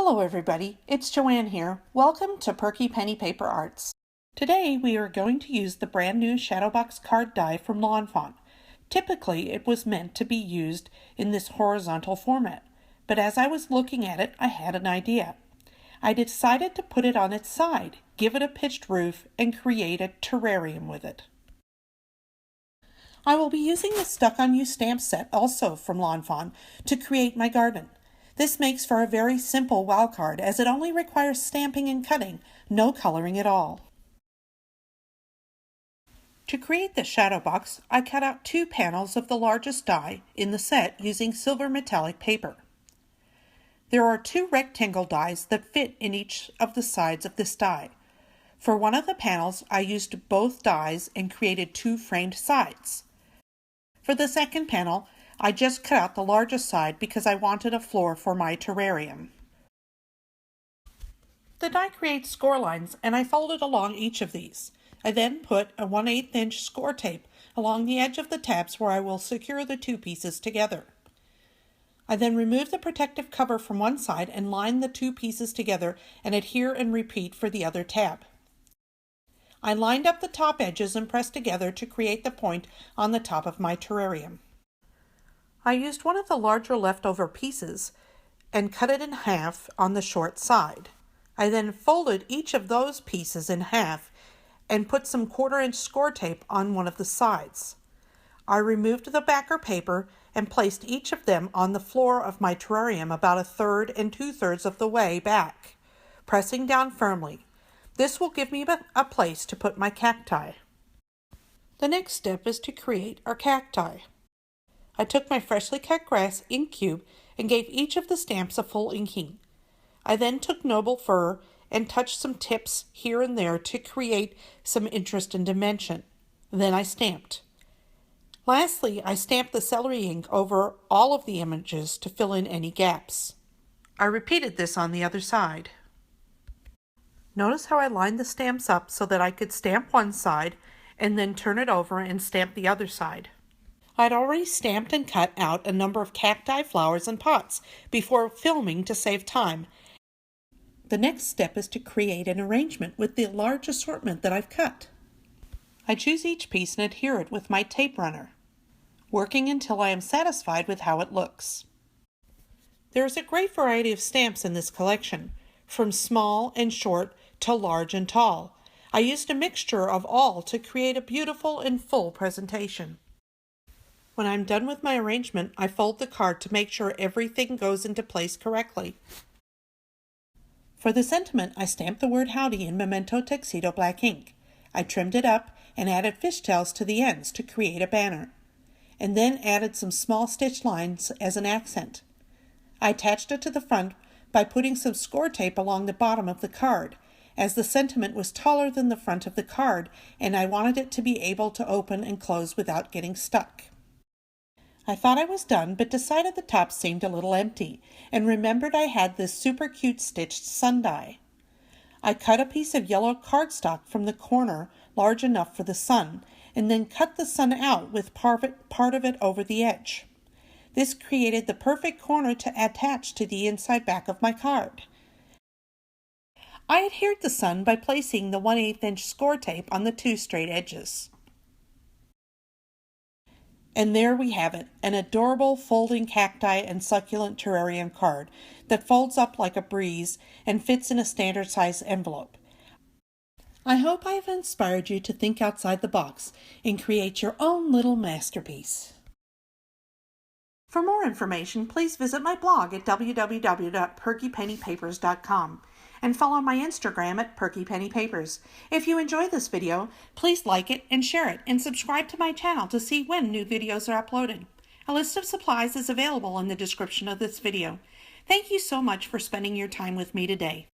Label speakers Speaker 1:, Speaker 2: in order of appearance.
Speaker 1: Hello everybody, it's Joanne here. Welcome to Perky Penny Paper Arts. Today we are going to use the brand new Shadowbox card die from Lawn Fawns. Typically it was meant to be used in this horizontal format, but as I was looking at it, I had an idea. I decided to put it on its side, give it a pitched roof, and create a terrarium with it. I will be using the Stuck on You stamp set, also from Lawn Fawns, to create my garden. This makes for a very simple wow card, as it only requires stamping and cutting, no coloring at all. To create the shadow box, I cut out 2 panels of the largest die in the set using silver metallic paper. There are 2 rectangle dies that fit in each of the sides of this die. For one of the panels, I used both dies and created 2 framed sides. For the second panel, I just cut out the largest side because I wanted a floor for my terrarium. The die creates score lines, and I folded along each of these. I then put a 1/8 inch score tape along the edge of the tabs where I will secure the 2 pieces together. I then remove the protective cover from one side and line the 2 pieces together and adhere and repeat for the other tab. I lined up the top edges and pressed together to create the point on the top of my terrarium. I used one of the larger leftover pieces and cut it in half on the short side. I then folded each of those pieces in half and put some 1/4 inch score tape on one of the sides. I removed the backer paper and placed each of them on the floor of my terrarium about 1/3 and 2/3 of the way back, pressing down firmly. This will give me a place to put my cacti. The next step is to create our cacti. I took my freshly cut grass ink cube and gave each of the stamps a full inking. I then took noble fir and touched some tips here and there to create some interest and dimension. Then I stamped. Lastly, I stamped the celery ink over all of the images to fill in any gaps. I repeated this on the other side. Notice how I lined the stamps up so that I could stamp one side and then turn it over and stamp the other side. I'd already stamped and cut out a number of cacti flowers and pots before filming to save time. The next step is to create an arrangement with the large assortment that I've cut. I choose each piece and adhere it with my tape runner, working until I am satisfied with how it looks. There is a great variety of stamps in this collection, from small and short to large and tall. I used a mixture of all to create a beautiful and full presentation. When I'm done with my arrangement, I fold the card to make sure everything goes into place correctly. For the sentiment, I stamped the word howdy in Memento Tuxedo black ink. I trimmed it up and added fishtails to the ends to create a banner, and then added some small stitch lines as an accent. I attached it to the front by putting some score tape along the bottom of the card, as the sentiment was taller than the front of the card and I wanted it to be able to open and close without getting stuck. I thought I was done, but decided the top seemed a little empty, and remembered I had this super cute stitched sun die. I cut a piece of yellow cardstock from the corner large enough for the sun, and then cut the sun out with part of it over the edge. This created the perfect corner to attach to the inside back of my card. I adhered the sun by placing the 1/8 inch score tape on the 2 straight edges. And there we have it, an adorable folding cacti and succulent terrarium card that folds up like a breeze and fits in a standard size envelope. I hope I have inspired you to think outside the box and create your own little masterpiece. For more information, please visit my blog at www.perkypennypapers.com and follow my Instagram at perkypennypapers. If you enjoyed this video, please like it and share it, and subscribe to my channel to see when new videos are uploaded. A list of supplies is available in the description of this video. Thank you so much for spending your time with me today.